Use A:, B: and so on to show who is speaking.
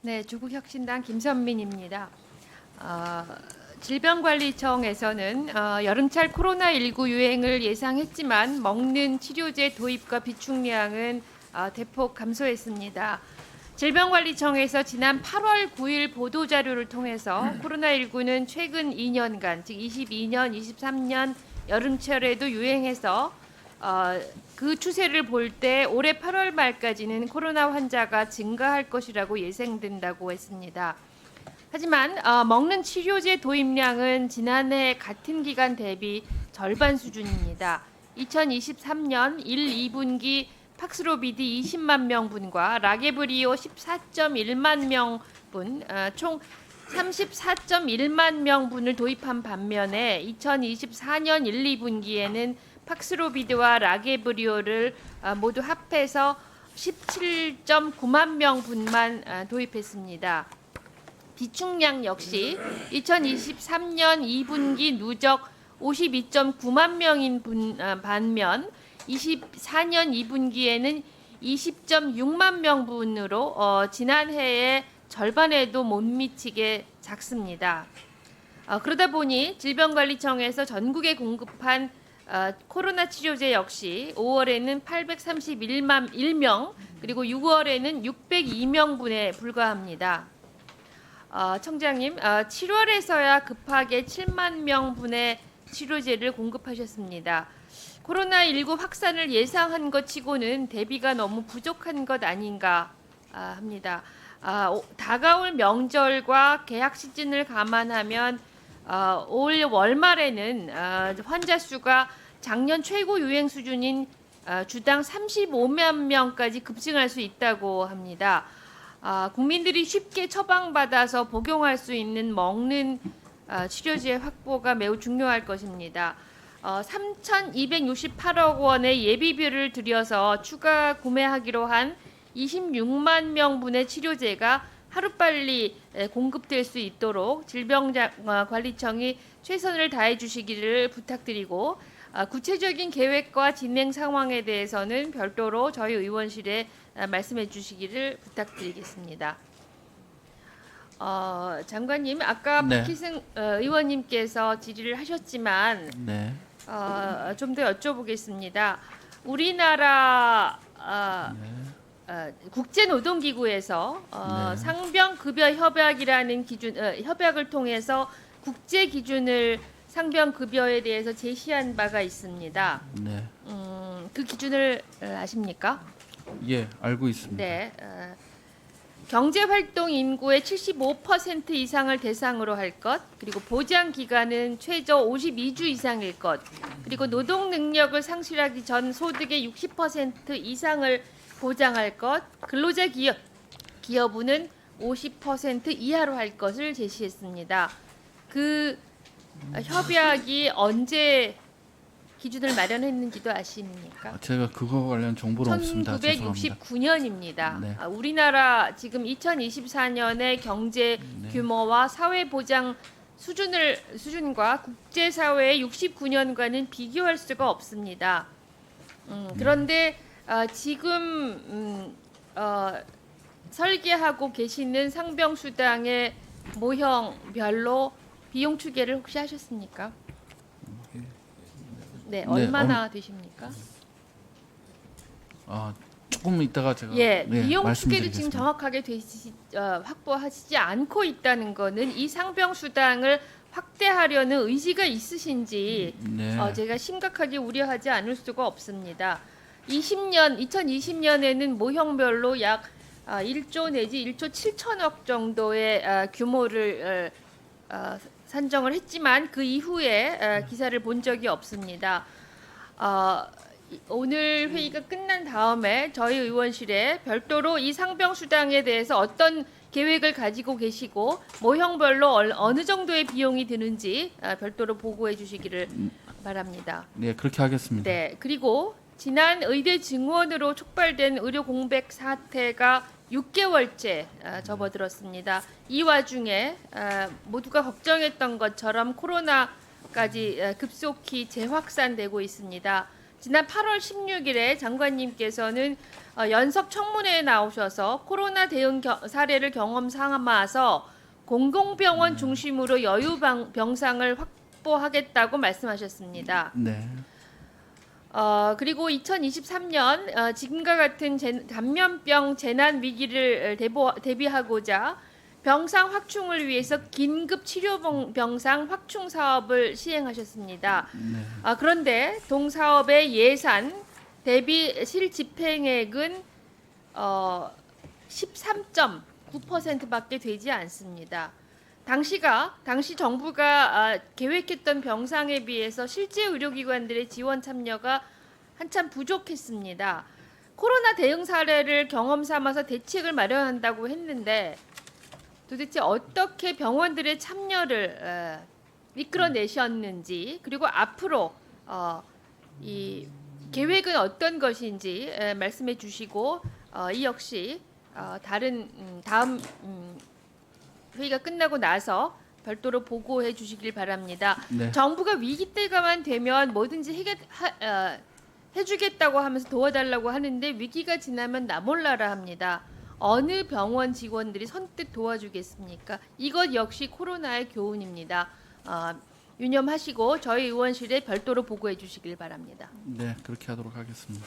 A: 네, 조국혁신당 김선민입니다. 질병관리청에서는 여름철 코로나19 유행을 예상했지만 먹는 치료제 도입과 비축량은 대폭 감소했습니다. 질병관리청에서 지난 8월 9일 보도자료를 통해서 코로나19는 최근 2년간, 즉 22년, 23년 여름철에도 유행해서 그 추세를 볼 때 올해 8월 말까지는 코로나 환자가 증가할 것이라고 예상된다고 했습니다. 하지만 먹는 치료제 도입량은 지난해 같은 기간 대비 절반 수준입니다. 2023년 1, 2분기 팍스로비드 20만 명분과 라게브리오 14.1만 명분, 총 34.1만 명분을 도입한 반면에 2024년 1, 2분기에는 팍스로비드와 라게브리오를 모두 합해서 17.9만 명분만 도입했습니다. 비축량 역시 2023년 2분기 누적 52.9만 명인 반면 24년 2분기에는 20.6만 명분으로 지난해의 절반에도 못 미치게 작습니다. 그러다 보니 질병관리청에서 전국에 공급한 코로나 치료제 역시 5월에는 831만 1명 그리고 6월에는 602명분에 불과합니다. 청장님, 7월에서야 급하게 7만 명분의 치료제를 공급하셨습니다. 코로나19 확산을 예상한 것 치고는 대비가 너무 부족한 것 아닌가 합니다. 다가올 명절과 개학 시즌을 감안하면 올 월말에는 환자 수가 작년 최고 유행 수준인 주당 35만 명까지 급증할 수 있다고 합니다. 국민들이 쉽게 처방받아서 복용할 수 있는 먹는 치료제 확보가 매우 중요할 것입니다. 3,268억 원의 예비비를 들여서 추가 구매하기로 한 26만 명분의 치료제가 하루빨리 공급될 수 있도록 질병관리청이 최선을 다해 주시기를 부탁드리고 구체적인 계획과 진행 상황에 대해서는 별도로 저희 의원실에 말씀해 주시기를 부탁드리겠습니다. 장관님, 아까
B: 네.
A: 박희승 의원님께서 질의를 하셨지만
B: 네.
A: 좀 더 여쭤보겠습니다. 우리나라 국제노동기구에서
B: 네.
A: 상병급여 협약이라는 기준 협약을 통해서 국제 기준을 상병급여에 대해서 제시한 바가 있습니다.
B: 네.
A: 그 기준을 아십니까?
B: 예, 알고 있습니다.
A: 네. 경제활동 인구의 75% 이상을 대상으로 할 것, 그리고 보장 기간은 최저 52주 이상일 것, 그리고 노동 능력을 상실하기 전 소득의 60% 이상을 보장할 것, 근로자 기여분은 50% 이하로 할 것을 제시했습니다. 그 협약이 언제 기준을 마련했는지도 아십니까?
B: 제가 그거 관련 정보는 없습니다. 죄송합니다.
A: 1969년입니다.
B: 네.
A: 우리나라 지금 2024년의 경제
B: 네.
A: 규모와 사회 보장 수준과 국제 사회의 69년과는 비교할 수가 없습니다. 그런데 지금 설계하고 계시는 상병수당의 모형별로 비용 추계를 혹시 하셨습니까? 네, 얼마나 되십니까?
B: 조금 이따가 제가
A: 예, 비용 추계도
B: 말씀드리겠습니다.
A: 지금 정확하게 확보하시지 않고 있다는 거는 이 상병수당을 확대하려는 의지가 있으신지
B: 네.
A: 제가 심각하게 우려하지 않을 수가 없습니다. 2020년에는 모형별로 약 1조 내지 1조 7천억 정도의 규모를 산정을 했지만 그 이후에 기사를 본 적이 없습니다. 오늘 회의가 끝난 다음에 저희 의원실에 별도로 이 상병수당에 대해서 어떤 계획을 가지고 계시고 모형별로 어느 정도의 비용이 드는지 별도로 보고해 주시기를 바랍니다.
B: 네, 그렇게 하겠습니다.
A: 네, 그리고 지난 의대 증원으로 촉발된 의료 공백 사태가 6개월째 접어들었습니다. 이 와중에 모두가 걱정했던 것처럼 코로나까지 급속히 재확산되고 있습니다. 지난 8월 16일에 장관님께서는 연석 청문회에 나오셔서 코로나 대응 사례를 경험 삼아서 공공병원 중심으로 여유 병상을 확보하겠다고 말씀하셨습니다.
B: 네.
A: 그리고 2023년 지금과 같은 감염병 재난 위기를 대비하고자 병상 확충을 위해서 긴급 치료 병상 확충 사업을 시행하셨습니다.
B: 네.
A: 그런데 동사업의 예산 대비 실집행액은 13.9%밖에 되지 않습니다. 당시 정부가 계획했던 병상에 비해서 실제 의료기관들의 지원 참여가 한참 부족했습니다. 코로나 대응 사례를 경험 삼아서 대책을 마련한다고 했는데 도대체 어떻게 병원들의 참여를 이끌어내셨는지, 그리고 앞으로 이 계획은 어떤 것인지 말씀해 주시고 이 역시 다음 회의가 끝나고 나서 별도로 보고해 주시길 바랍니다.
B: 네.
A: 정부가 위기 때가만 되면 뭐든지 해주겠다고 하면서 도와달라고 하는데 위기가 지나면 나 몰라라 합니다. 어느 병원 직원들이 선뜻 도와주겠습니까? 이것 역시 코로나의 교훈입니다. 유념하시고 저희 의원실에 별도로 보고해 주시길 바랍니다.
B: 네, 그렇게 하도록 하겠습니다.